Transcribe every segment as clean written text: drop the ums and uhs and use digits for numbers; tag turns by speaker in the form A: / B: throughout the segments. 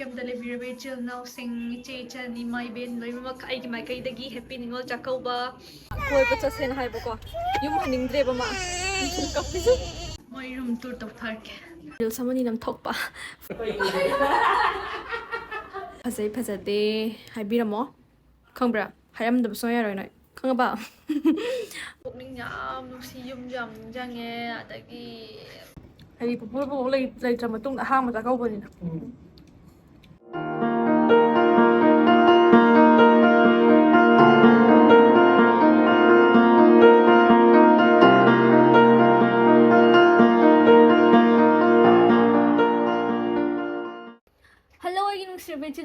A: Kem delivery chill now sing Chechan in my bin Kai my Kaidagi happy Ningol Chakouba. Boy but a sen hyboco. You morning dreba my room tour of Turk. Will someone in them talk ba? Pazade, I beat a more. Congra, I am the soya right now. Come about. Booking yam, see yum jang at the gate. I probably later, but don't harm at the opening.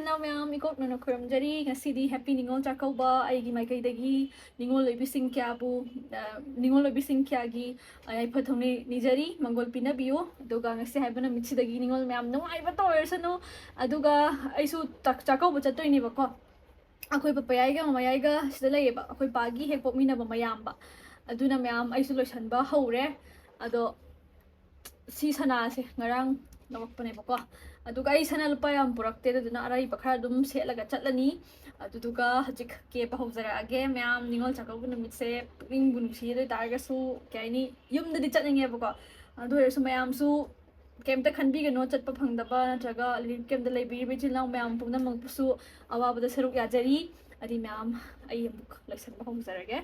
A: Now, ma'am, I got no crumb jerry, a city happy Ningol Chakouba, I give my Kaidagi, Ningol Ibising Kyabu, Ningol Ibising Kyagi, I put on Nijari, Mongol Pinabio, Doga, I say, have been a Michidagi Ningol, ma'am, no, I but no, Aduga, I saw Chakouba Chato in Nivako. A quick papayaga, Mayaga, Steleba, a quick baggy, he put me never Mayamba. Aduna, ma'am, isolation ba, hore, Ado Seasonase, Narang. Aduga ay sana lupa yung purakte do na aray bakra dum se laga chatlani aduga hajik ke pa hobzara age ma'am Ningol Chakouba na mitse ring bunsi do targa su kaya ni yum da di chatngi bako adu so ma'am su kem ta khanbi ga no chat pa phangdaba natraga kem da lay bi chil na ma'am pumna mangpusu awa bada saruk ya jari adi ma'am ay buk leksan pa hobzara age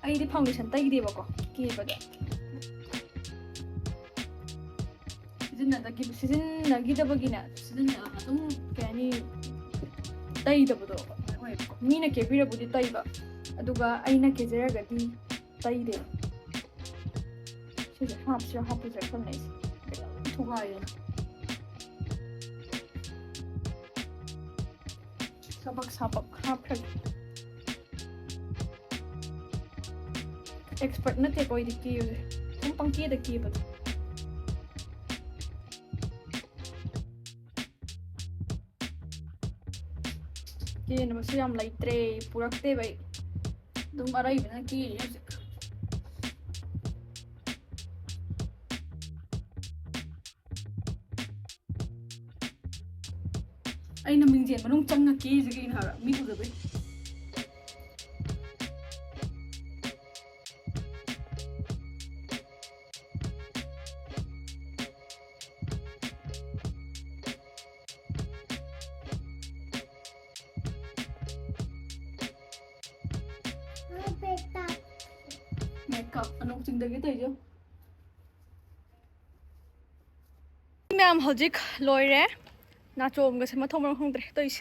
A: I the foundation tay di bako ki bada season na gida bagina season na kani tay da bodo mina ke bira budi tay ba aduga aina ke jera gadi tay de se hap is so nice thuga ya sabak hap expert na te koi dikki use tum pangki da ki ba ki na masu yam laitre purakte bai dum arai bina ki music ai na mingjen manung changna ki jigi in hara mi ku da bai makeup anong chingdagi tayo ma'am hojik loire na chom ga sema thomrong hongdre tois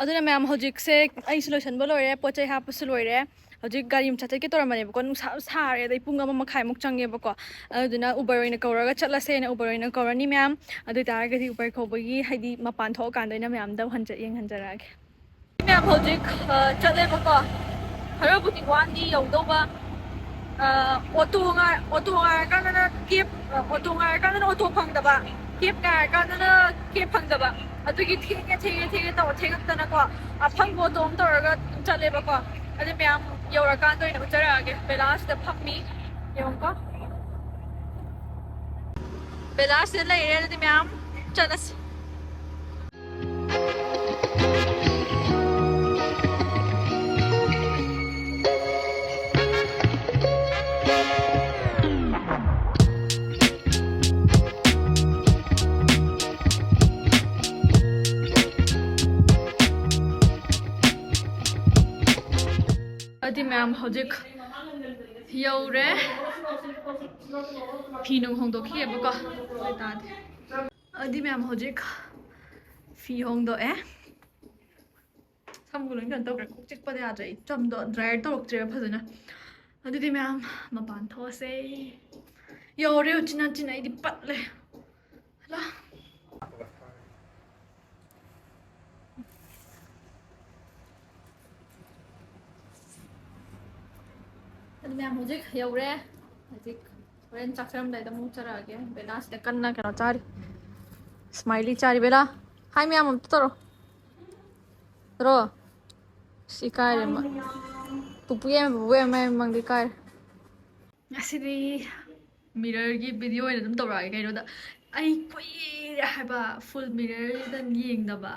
A: aduna ma'am hojik se isolation ba loire pochai ha pas loire hojik gari m chatai ke toramane ko nung sare dai punga ma khai muk change ba ko aduna uber oina kauraga chatla se na uber oina kaurani ma'am adu tar ga di uber khobagi haidi mapan tho kan doina ma'am da hanja yeng hanjarage ma'am hojik chatle ba ko harabuti wandi yaudoba auto nga kana kip auto nga kana auto phangdaba kip nga kana kip phangdaba adugi thege taw thegak tana ko phangbo tom toraga chaleba ko ade ma'am yaura kan doina uchara age belas da phakmi yong ko belas le ere de ma'am chanas adi ma'am hojik yaure fi nung hong do khi ba ko ta de adi ma'am hojik fi hong do samgulung kan to ko chik pa de a jai cham do dry to tre phajana adi di ma'am mapan tho se yaure uchina china idi pat le la ma'am hojik yaure hojik ren chakram dai da mu chara age bela sta kanna kano chari smiley chari bela hi ma'am am toro sikare ma pupuye mang di kai asidi mirror gi video ina dum tawra kaino da ai kuire haba full mirror dan yengdaba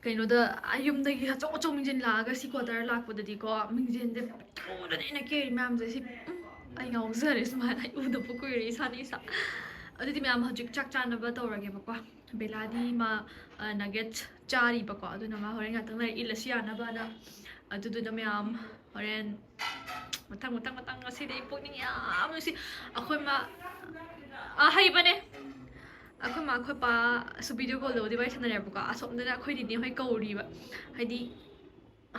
A: kaino da ayum da gi chaw chaw mingjin la ga si quarter lak da di ko mingjin de thoda ina ke mam je si ai ngau zare sma ai u da pukuri sani sa aditi mam hajik chak chan ba tawra ge ba ko beladi ma nugget chari ba ko aduna ma horen ga tang na ilasiya na ba da adu da mam horen matang asi de pokning yam si akhoi ma hai bane akhoi ma akhoi pa su video call do device na ya buka asom da akhoi di hoi kauri ba haidi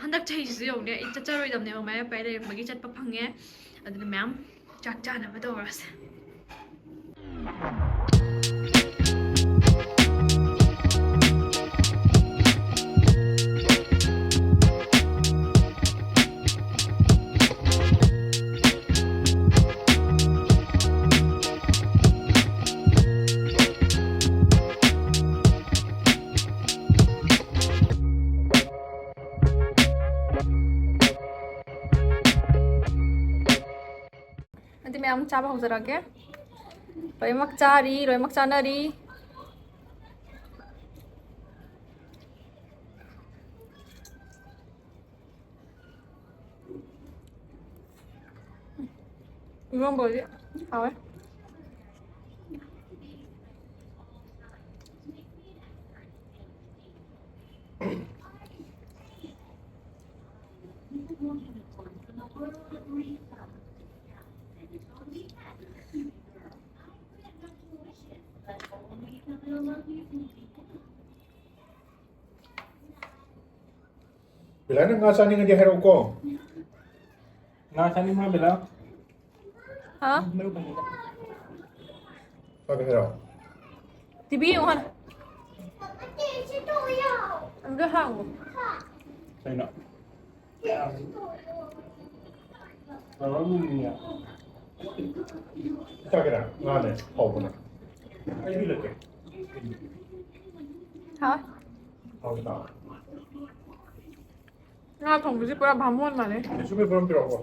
A: handak chai su yong de cha cha roi dam ne ma pa de magi chat pa phange aduna ma'am chak cha na ba do ras ma'am चाबा हौजरगे लोइमक चारी लोइमक चानरी 이건 뭐지? 아 왜?
B: Bilangnya nggak sani nggak hero ko.
C: Nggak sani mah bilang.
A: Hả?
B: Pakai hero.
A: TV yung han. Ang gahang.
C: Saya nak. Kalau ni ya.
B: Kita kira nggak ada. Oh benar. Ayo bilang ke.
A: Hả?
B: Oh benar.
A: Nga thong bisi pura bhamon mane.
B: Sudah belum berapa.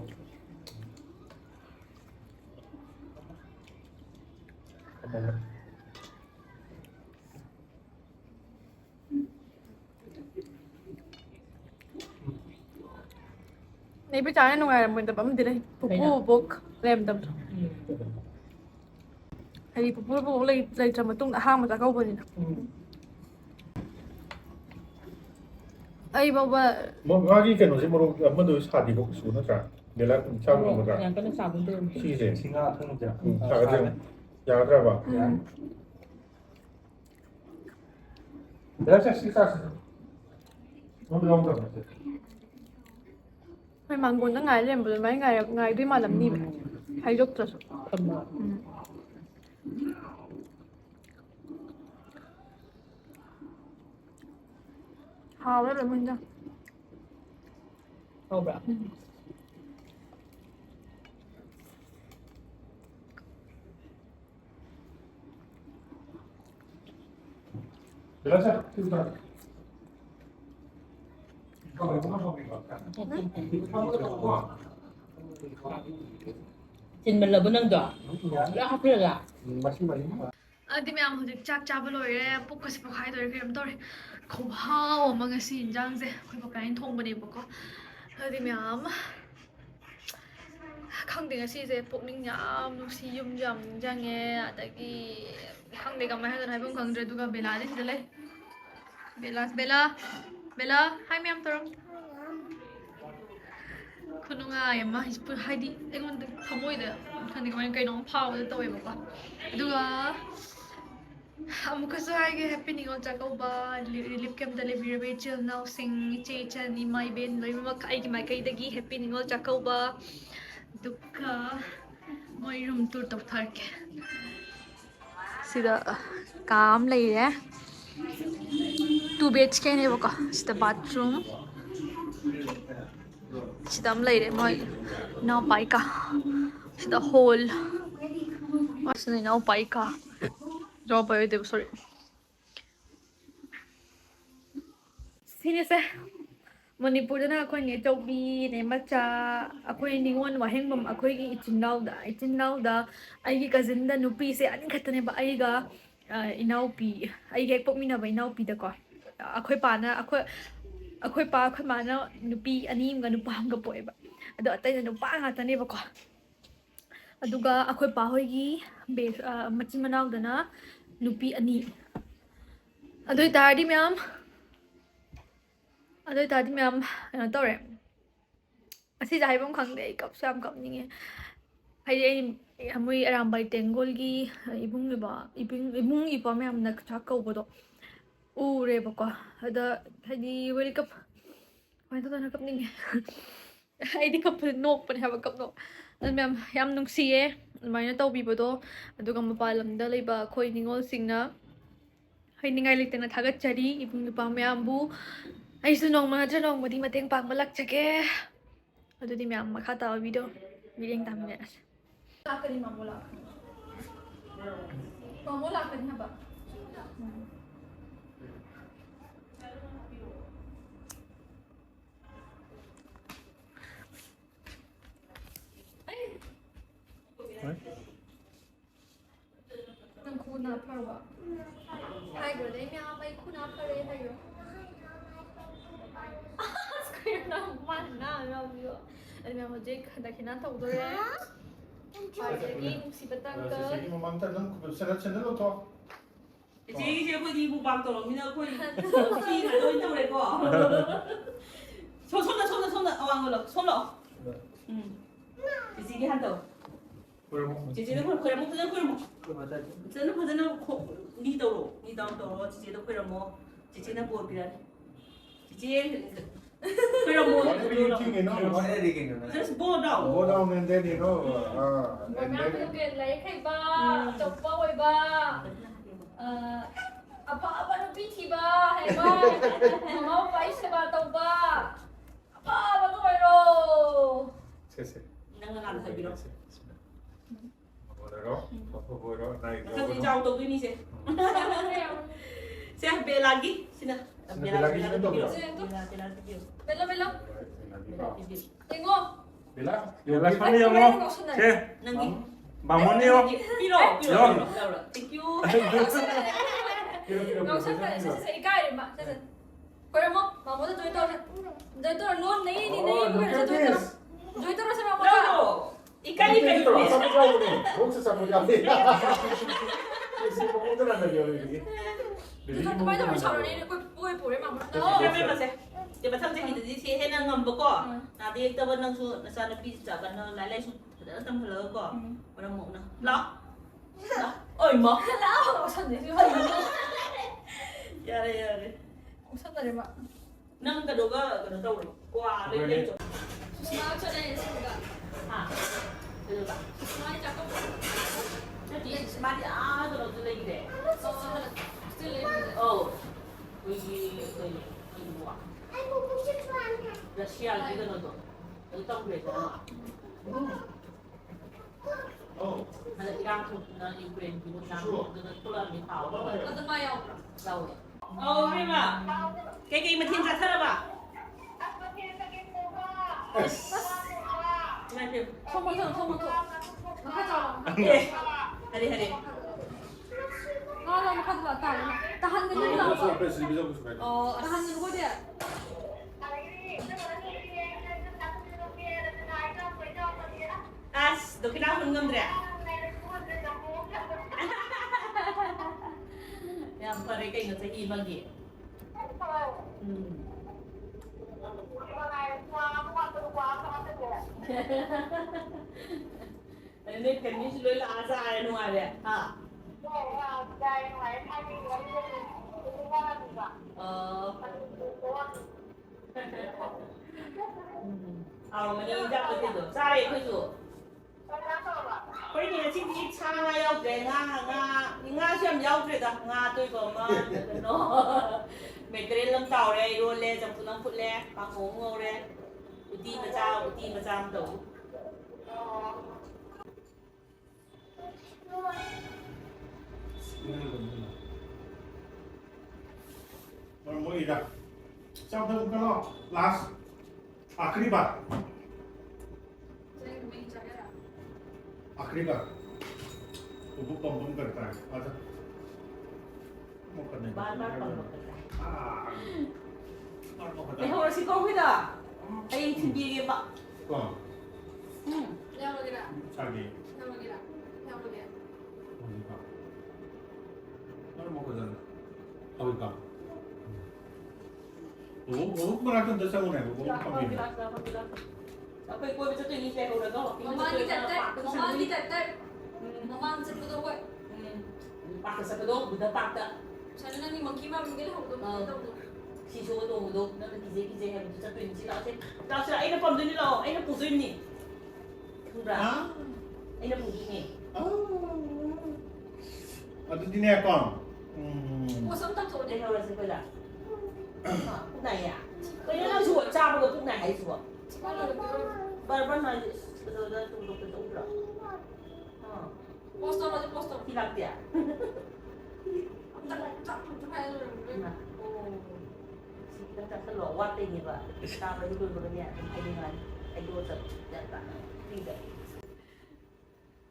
A: Này bây giờ nó ngoài mình tập bấm thì đây phục vụ bốc làm tập hay phục vụ bốc lấy cho mà tung đã hang mà ta câu bên này ai bảo bà
B: Lagi kan masih mau apa tu sahadi kok sudah kan. Dia lah campur apa kan.
D: Yang kena sabun tu.
B: Sih sih.
C: Singa Khourangna.
B: Tak ada. Yang ada apa? Dia saya sih tak. Mau belum tu.
A: mày mang cuốn nó ngày lên mấy ngày đi mà làm gì vậy hay giúp cho hào đấy là mình ra
D: Oh, bro.
B: Bila saya sudah. Kalau mau mau
D: Xin mình là bên nâng đỏ. Đã học được à?
B: masih banyak.
A: Di ma'am हजिक चाक चाबा लोरे पुक kasi पुखाइ दरे केम तोरे खोभाव अमा ngasi इंजांग J खoi पकाइन थोंबने बको di ma'am khangde ngasi je pokning yam nusi yum jam jange adagi khangde ga mai hadan haibum khangdre duga bela de sidale bela hi ma'am toram khununga yama hispu haidi engon thamoi de khangde ga mai kai nong phao de toy bako duga amuka so haige happy ningol chakouba relief camp delivery chill now sing che chani mai ben loi ma kai gi mai kai dagi happy ningol chakouba duka moi room tour to tharke sida kam lai re 2 BHK ne baka sida bathroom sida am lai re moi na pai ka sida hall wasne na pai ka job ayo de sorry sini se ꯃꯅꯤꯄꯨꯔꯗꯅ ꯑꯩꯈꯣꯏꯅꯦ ꯆꯧꯕꯤꯅꯦ ꯃꯆꯥ ꯑꯩꯈꯣꯏ ꯅꯤꯉꯣꯜ ꯋꯥꯍꯦꯡꯕꯝ ꯑꯩꯈꯣꯏꯒꯤ ꯏꯆꯤꯟ ꯏꯅꯥꯎꯗ ꯑꯩꯒꯤ ꯀꯖꯤꯟꯗ ꯅꯨꯄꯤꯁꯦ ꯑꯅꯤ ꯈꯛꯇꯅꯦꯕ ꯑꯩꯒ ꯏꯅꯥꯎꯄꯤ ꯑꯩꯒ ꯍꯦꯛ ꯄꯣꯛꯃꯤꯟꯅꯕ ꯏꯅꯥꯎꯄꯤꯗꯀꯣ ꯑꯩꯈꯣꯏ ꯄꯥꯅ ꯑꯩꯈꯣꯏ ꯄꯥ ꯑꯩꯈꯣꯏ ꯃꯥꯅ ꯅꯨꯄꯤ ꯑꯅꯤ ꯑꯃꯒ ꯅꯨꯄꯥ ꯑꯃꯒ ꯄꯣꯛꯑꯦꯕ ꯑꯗꯣ ꯑꯇꯩꯅ ꯅꯨꯄꯥ ꯉꯥꯛꯇꯅꯦꯕꯀꯣ ꯑꯗꯨꯒ ꯑꯩꯈꯣꯏ ꯄꯥ ꯍꯣꯏꯒꯤ ꯃꯆꯤꯟ ꯃꯅꯥꯎꯗꯅ ꯅꯨꯄꯤ ꯑꯅꯤ ꯑꯗꯨ ꯑꯣꯏꯇꯥꯔꯗꯤ ꯃꯌꯥꯝ ꯀꯩꯅꯣ ꯇꯧꯔꯦ ꯑꯁꯤꯁꯦ ꯍꯥꯏꯐꯝ ꯈꯪꯗꯦ ꯑꯩ ꯀꯞꯁꯨ ꯌꯥꯝ ꯀꯞꯅꯤꯡꯉꯦ ꯍꯥꯏꯗꯤ ꯑꯩ ꯃꯣꯏ ꯑꯔꯥꯝꯕꯥꯏ ꯇꯦꯡꯒꯣꯜꯒꯤ ꯏꯕꯨꯡ ꯏꯄ꯭ꯋꯥ ꯃꯌꯥꯝꯅ ꯆꯥꯛ ꯀꯧꯕꯗꯣ ꯎꯔꯦꯕꯀꯣ ꯑꯗ ꯍꯥꯏꯗꯤ ꯋꯦꯜ ꯀꯞ ꯀꯃꯥꯏꯅ ꯇꯧꯗꯅ ꯀꯞꯅꯤꯡꯉꯦ ꯑꯩꯗꯤ ꯀꯞꯄꯗ ꯅꯣꯛꯄꯅꯦ ꯍꯥꯏꯕ ꯀꯞꯅꯣ ꯑꯗꯨ ꯃꯌꯥꯝ ꯌꯥꯝ ꯅꯨꯡꯁꯤꯌꯦ ꯑꯗꯨꯃꯥꯏꯅ ꯇꯧꯕꯤꯕꯗꯣ ꯑꯗꯨꯒ ꯃꯄꯥꯟ ꯂꯝꯗ ꯂꯩꯕ ꯑꯩꯈꯣꯏ ꯅꯤꯉꯣꯜꯁꯤꯡꯅ ꯍꯩꯅꯤꯡꯉꯥꯏ ꯂꯩꯇꯅ ꯊꯥꯒꯠꯆꯔꯤ ꯏꯕꯨꯡ ꯏꯄ꯭ꯋꯥ ꯃꯌꯥꯝꯕꯨ ꯑꯩꯁꯨ ꯅꯣꯡꯃ ꯅꯠꯇ꯭ꯔ ꯅꯣꯡꯃꯗꯤ ꯃꯇꯦꯡ ꯄꯥꯡꯕ ꯂꯥꯛꯆꯒꯦ ꯑꯗꯨꯗꯤ ꯃꯌꯥꯝ ꯃꯈꯥ ꯇꯥꯕ ꯚꯤꯗꯤꯑꯣ ꯃꯤꯠꯌꯦꯡ ꯇꯥꯃꯤꯟꯅꯔꯁꯦ ꯂꯥꯛꯀꯅꯤ ꯃꯥꯃꯣ ꯂꯥꯛꯀꯅꯤ ꯃꯥꯃꯣ ꯂꯥꯛꯀꯅꯤ ꯍꯥꯏꯕ ꯅꯪ ꯈꯨꯅꯥ ꯐꯔꯕ ꯍꯥꯏꯈ꯭ꯔꯣꯗꯩ ꯃꯌꯥꯝ ꯑꯩ ꯈꯨꯅꯥ ꯐꯔꯦ ꯍꯥꯏꯌꯣ ꯑꯁ ꯀꯩꯅꯣ ꯃꯥꯅ ꯉꯥꯡꯉꯤꯕ ꯑꯗꯨ ꯃꯌꯥꯝ ꯍꯧꯖꯤꯛ ꯍꯟꯗꯛꯀꯤꯅ ꯇꯧꯗꯣꯔꯦ ꯈ꯭ꯋꯥꯏꯗꯒꯤ ꯅꯨꯡꯁꯤꯕ ꯇꯥꯡꯀꯛ
B: ꯁꯤꯒꯤ ꯃꯃꯥꯡꯗ ꯅꯪ ꯁꯦꯟꯗꯜ ꯂꯧꯊꯣꯛ
D: ꯏꯆꯦꯒꯤꯁꯦ ꯑꯩꯈꯣꯏꯗꯤ ꯃꯨꯛꯕꯥꯡ ꯇꯧꯔꯕꯅꯤꯅ ꯑꯩꯈꯣꯏ ꯐꯤ ꯉꯥꯛꯇ ꯑꯣꯏꯅ ꯇꯧꯔꯦꯀꯣ ꯁꯣꯝꯗ ꯑꯋꯥꯡꯕ ꯂꯥꯛꯑꯣ ꯁꯣꯝ ꯂꯥꯛꯑꯣ ꯆꯤꯆꯦꯒꯤ ꯍꯥꯟ ꯇꯧ ꯆꯤꯆꯦꯗ ꯈꯣꯏꯔꯝꯃꯣ ꯐꯖꯅ ꯈꯣꯏꯔꯝꯃꯣ ꯐꯖꯅ ꯃꯤ ꯇꯧꯔꯣ ꯃꯤ ꯇꯧꯔꯣ ꯆꯤꯆꯦꯗ ꯈꯣꯏꯔꯝꯃꯣ ꯆꯤꯆꯦꯅ ꯕꯣꯔ ꯄꯤꯔꯛꯑꯅꯤ ꯆꯤꯆꯦꯈꯣꯏꯔꯝꯃꯣ just bow down
B: Go down and then and
A: ꯃꯌꯥꯝ
B: then
A: ꯈꯨꯗꯤꯡꯒꯤ ꯂꯥꯏꯔꯤꯛ ꯍꯩꯕ ꯑꯆꯧꯕ ꯑꯣꯏꯕ ꯑꯐꯕ ꯅꯨꯄꯤ ꯊꯤꯕ ꯍꯩꯕ ꯃꯃꯥ ꯃꯄꯥꯒꯤ ꯁꯦꯕꯥ ꯇꯧꯕ ꯑꯐꯕꯗꯣ ꯑꯣꯏꯔꯣ ꯅꯪꯅ ꯍꯥꯟꯅ ꯍꯥꯏꯕꯤꯔꯣ ꯃꯊꯪꯗꯤ ꯆꯥꯎ ꯇꯧꯗꯣꯏꯅꯤꯁꯦ ꯁꯦ ꯕꯦꯂꯥꯒꯤ ꯁꯤꯅ
B: Belagi sino to?
A: Bella Tengo
B: Bella?
C: Las famille mo. Che.
A: Nangi
C: Mamonio.
A: Piro thank you Ngau sang na sa ikai ma sa Pero mo mamo to joy to non nahi
B: Look at this.
A: joy to sa mamo ikai
B: Dito, sabi ko ni. Huwag sa sabi kami. Kasi pumunta na nagyari.
A: 그 그만두면 저런이 꼬이 보래 마무리
D: 해봐세 이제 마찬가지지 해는 건보고 나도 이따가 나서 나사는 비자가 나 날래서 그다음 흘러고 뭐라 먹나 라 어이 뭐
A: 나와 선네
D: 야래
A: 선다리 마
D: nâng cái đầu qua lên lên chỗ
A: 수마 전에 했습니다
D: à được ạ
A: 수마이 잠깐
D: cái gì mà đi à rồi tôi lên để 여기 뭐야? 러시아 이거는 어떤 거잖아. 하나 이랑 나 유크레인 그거 그거는 콜라미 파워.
A: 어떤 마요
D: 나오. 미마. 걔 이마 팀 자 살아봐.
A: 소모토 나가자
D: 예. 하리.
A: 나랑 카드 왔다 tahan ka dun lang
B: Sa press release ako sa
A: tahan ka ko dia
D: As, do kinahon ngam dre. Yang pare kay nga sa ibang gi. Ini kan ni sudah lah asa anu ada. Ha. Mani jap tu tu. Sai kau tu. Kau ni nanti di cang ayau dre nga siam yau dre dah nga tu kau mah. No. Mereka lam tahu le, roll le, jam tu lam put le, pakong ngau le. Uti macam tu.
B: Mo ira. Sampai kalau last akhir bar. आखिरी बार वो pump करता है अच्छा वो करने
D: बार-बार pump
B: करता है
D: Để hồi xin con biết à? Anh thì bia game ạ.
B: कौन
A: Leo lagi dah.
B: Chagai
A: Leo lagi dah. Leo lagi.
B: mana mau kerja अभी काम वो बड़ा kan दशा होने वो कम ही
D: Sampai kue bisa tuh ini saya udah tahu.
A: Mama ni tetap, mama ni tetap. Mama macam tu tu.
D: Pakai sepeda, bukan pakai.
A: Saya nanti mungkin mama mungkin hau tu.
D: Si số đồ đồ nó là cái gì hay mình sẽ tuyển chỉ đạo thế. Đạo sẽ anh nó phẩm gì đâu, anh nó phụ duyên nhỉ. Không ra. Anh nó phụ gì nhỉ.
B: ada di ni kon
A: Aku sempat tu
D: Đây
A: deh.
D: đâu là sẽ quay lại. Lúc này à? Cái nó rùa cha bao giờ lúc này hay rùa.
A: Kalau lebih.
D: Baru này rồi tụi nó cái rồi.
A: Poster aja poster.
D: Thì làm gì à?
A: Tak tak tak hay tu.
D: Kita tak selalu awat ini pak. Kita bagi dulu begini, ada dengan ada tu jatah. Tidak.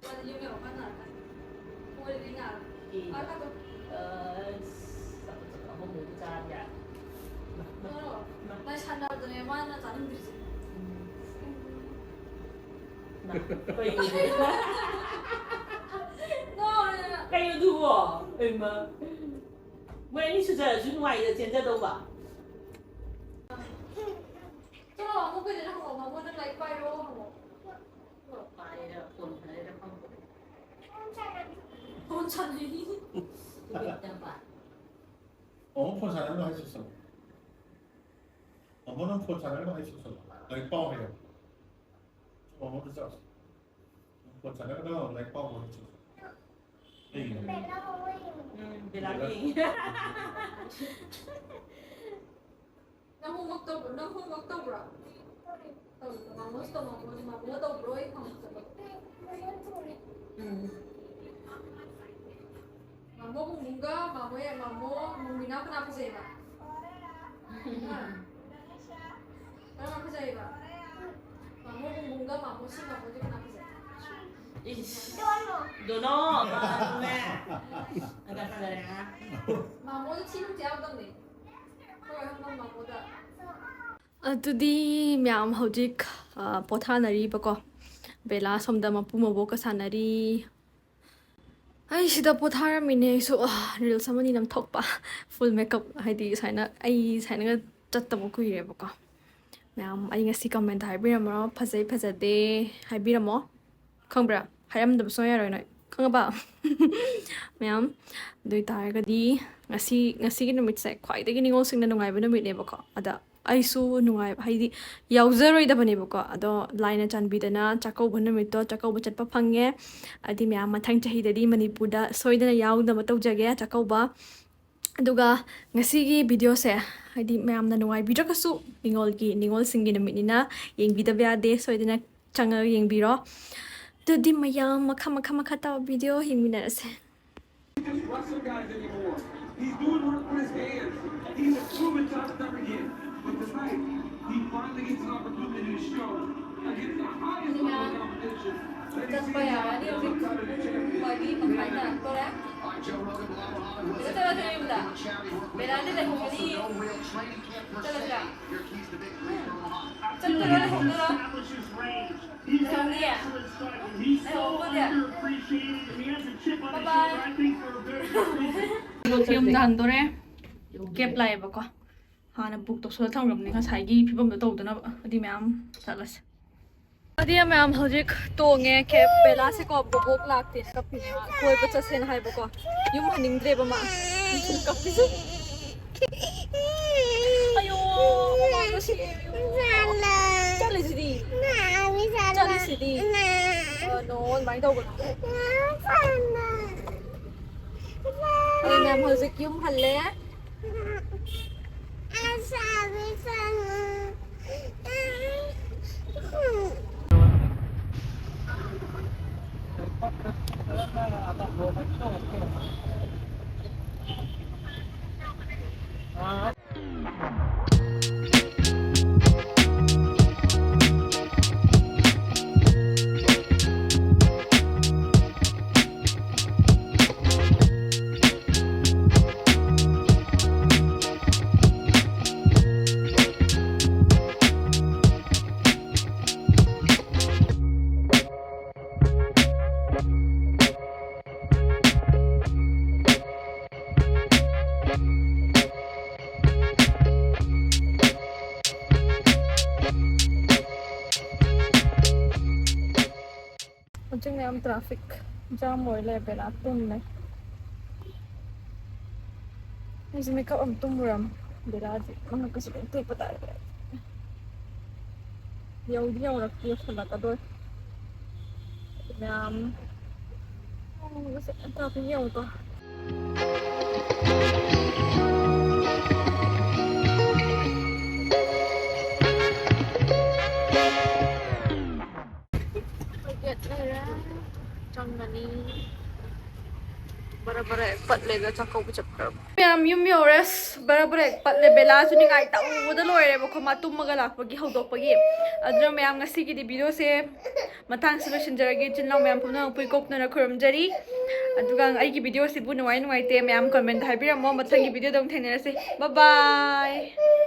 A: Mana you ni orang mana kan? Kau ada dengar? Apa tu?
D: Satu minggu saja.
A: Oh, mana channel tu ni mana channel ni?
D: Nah, kayak
A: No,
D: kayak tu emang. Mấy anh sudah xuất ngoại ở trên đâu vậy?
A: Cho nó không biết là không mà muốn lấy quay đâu không?
D: Phải là quần hay là không?
A: Hôn chân đi.
D: Tôi biết đâu vậy?
B: 폰 사냥도 할 수 있어 어머는 폰 사냥도 할 수 있어 내 뻥해요 어머도 써 폰 사냥도 내 뻥을 해
D: Để làm gì?
A: Nó không mắc tàu rồi. Mà muốn tàu mà muốn tàu rồi không? Mà mua mùng cơ mà mua mùng mình nó cái nào cái gì mà? Cái nào cái gì mà? Mà mua mùng cơ mà mua xin mà mua cái nào cái gì?
D: Dono, nè. Agak sadar ya.
A: Mà mua cái xin không chéo đâu nè. Thôi không mà mua được. ꯑꯗꯨꯗꯤ ꯃꯌꯥꯝ ꯍꯧꯖꯤꯛ ꯄꯣꯊꯥꯅꯔꯤꯕꯀꯣ ꯕꯦꯂꯥ ꯁꯣꯝꯗ ꯃꯄꯨ ꯃꯕꯣꯛꯀ ꯁꯥꯟꯅꯔꯤ ꯑꯩ ꯁꯤꯗ ꯄꯣꯊꯥꯔꯝꯃꯤꯅꯦ ꯑꯩꯁꯨ reels ꯑꯃꯅꯤ ꯅꯝꯊꯣꯛꯄ ꯐꯨꯜ ꯃꯦꯀꯞ ꯍꯥꯏꯗꯤ ꯁꯥꯏꯅꯒ ꯆꯠꯇꯕ ꯀꯨꯏꯔꯦꯕꯀꯣ ꯃꯌꯥꯝ ꯑꯩ ꯉꯁꯤ ꯀꯃꯦꯟꯇ ꯍꯥꯏꯕꯤꯔꯝꯃꯣ ꯐꯖꯩ ꯐꯖꯗꯦ ꯍꯥꯏꯕꯤꯔꯝꯃꯣ ꯈꯪꯕ꯭ꯔꯥ ꯍꯥꯏꯔꯝꯗꯕꯁꯨ ꯌꯥꯔꯣꯏ ꯅꯣꯏ ꯈꯪꯉꯕ ꯃꯌꯥꯝ ꯑꯗꯨ ꯑꯣꯏꯇꯥꯔꯒꯗꯤ ꯉꯁꯤꯒꯤ ꯅꯨꯃꯤꯠꯁꯦ ꯈ꯭ꯋꯥꯏꯗꯒꯤ ꯅꯤꯡꯉꯣꯜ ꯁꯤꯡꯅ ꯅꯨꯡꯉꯥꯏꯕ ꯅꯨꯃꯤꯠꯅꯦꯕꯀꯣ ꯑꯗ ꯑꯩꯁꯨ ꯅꯨꯡꯉꯥꯏꯕ ꯍꯥꯏꯗꯤ ꯌꯥꯎꯖꯔꯣꯏꯗꯕꯅꯦꯕꯀꯣ ꯑꯗꯣ ꯂꯥꯏꯅ ꯆꯥꯟꯕꯤꯗꯅ ꯆꯥꯛꯀꯧꯕ ꯅꯨꯃꯤꯠꯇꯣ ꯆꯥꯛꯀꯧꯕ ꯆꯠꯄ ꯐꯪꯉꯦ ꯍꯥꯏꯗꯤ ꯃꯌꯥꯝ ꯃꯊꯪ ꯆꯍꯤꯗꯗꯤ ꯃꯅꯤꯄꯨꯔꯗ ꯁꯣꯏꯗꯅ ꯌꯥꯎꯅꯕ ꯇꯧꯖꯒꯦ ꯆꯥꯛꯀꯧꯕ ꯑꯗꯨꯒ ꯉꯁꯤꯒꯤ ꯚꯤꯗꯤꯑꯣꯁꯦ ꯍꯥꯏꯗꯤ ꯃꯌꯥꯝꯅ ꯅꯨꯡꯉꯥꯏꯕꯤꯗ꯭ꯔꯒꯁꯨ ꯅꯤꯡꯉꯣꯜꯁꯤꯡꯒꯤ ꯅꯨꯃꯤꯠꯅꯤꯅ ꯌꯦꯡꯕꯤꯗꯕ ꯌꯥꯗꯦ ꯁꯣꯏꯗꯅ ꯆꯪꯉꯒ ꯌꯦꯡꯕꯤꯔꯣ ꯑꯗꯨꯗꯤ ꯃꯌꯥꯝ ꯃꯈꯥ ꯇꯥꯕ video ꯌꯦꯡꯃꯤꯟꯅꯔꯁꯦ
E: He's doing work with his hands. He's a proven top star again. But tonight, he finally gets an opportunity to show against the highest level of competition.
A: Chắc bây giờ đi việc ngoài đi bằng phải là cô đấy. Để cho nó thêm đã. Bây giờ đi lại không có đi. Cho nó ra. Chắc tôi nói không được. Không đi à? Không có đi à? Bye bye. ꯌꯨꯝꯗ ꯍꯟꯗꯣꯔꯦ ꯀꯦꯞ ꯂꯥꯛꯑꯦꯕꯀꯣ ꯍꯥꯟꯅ book ꯇꯧꯁꯜꯂ ꯊꯝꯈ꯭ꯔꯕꯅꯤ ꯉꯁꯥꯏꯒꯤ ꯐꯤꯕꯝꯗꯣ ꯇꯧꯗꯅꯕ ꯑꯗꯨꯗꯤ ꯃꯌꯥꯝ ꯆꯠꯂꯁꯦ ꯑꯗꯨꯗꯤ ꯃꯌꯥꯝ ꯍꯧꯖꯤꯛ ꯇꯣꯡꯉꯦ ꯀꯦꯞ ꯕꯦꯂꯥꯁꯦꯀꯣ ꯕꯣꯕꯣꯛ ꯂꯥꯛꯇꯦ ꯀꯞꯄꯤꯅꯦ ꯀꯣꯏꯕ ꯆꯠꯁꯦꯅ ꯍꯥꯏꯕꯀꯣ ꯌꯨꯝ ꯍꯟꯅꯤꯡꯗ꯭ꯔꯦꯕ ꯃꯥ ꯀꯞꯄꯤꯁꯨ ꯑꯌꯣ ꯃꯃꯥꯡꯗ ꯁꯤ ꯆꯠꯂꯤꯁꯤꯗꯤ ꯆꯠꯂꯤꯁꯤꯗꯤ ꯅꯣ ꯑꯗꯨꯃꯥꯏꯅ ꯇꯧꯒꯅꯣ Đây mẹ hꯧꯖꯤꯛ yum halle. Yam traffic. Jam or level at tunne. Is make up tumuram. Belaji. Mga kasi ito pa tayo. Yaw raktiyo sa latador. Yam. Kasi ang traffic yaw to. Bara ek patle ga Chakouba chapkar myam yum yores bara ek patle bela su ningai ta uda loire ba khoma tummaga lakpagi hodok pagi adra myam ngasi gi video se mathang solution jaragi chinlaw myam phuna pui kopna na khuram jari aduga ai gi video se bu nuai te myam comment haibira mo mathang gi video dong thenera se bye bye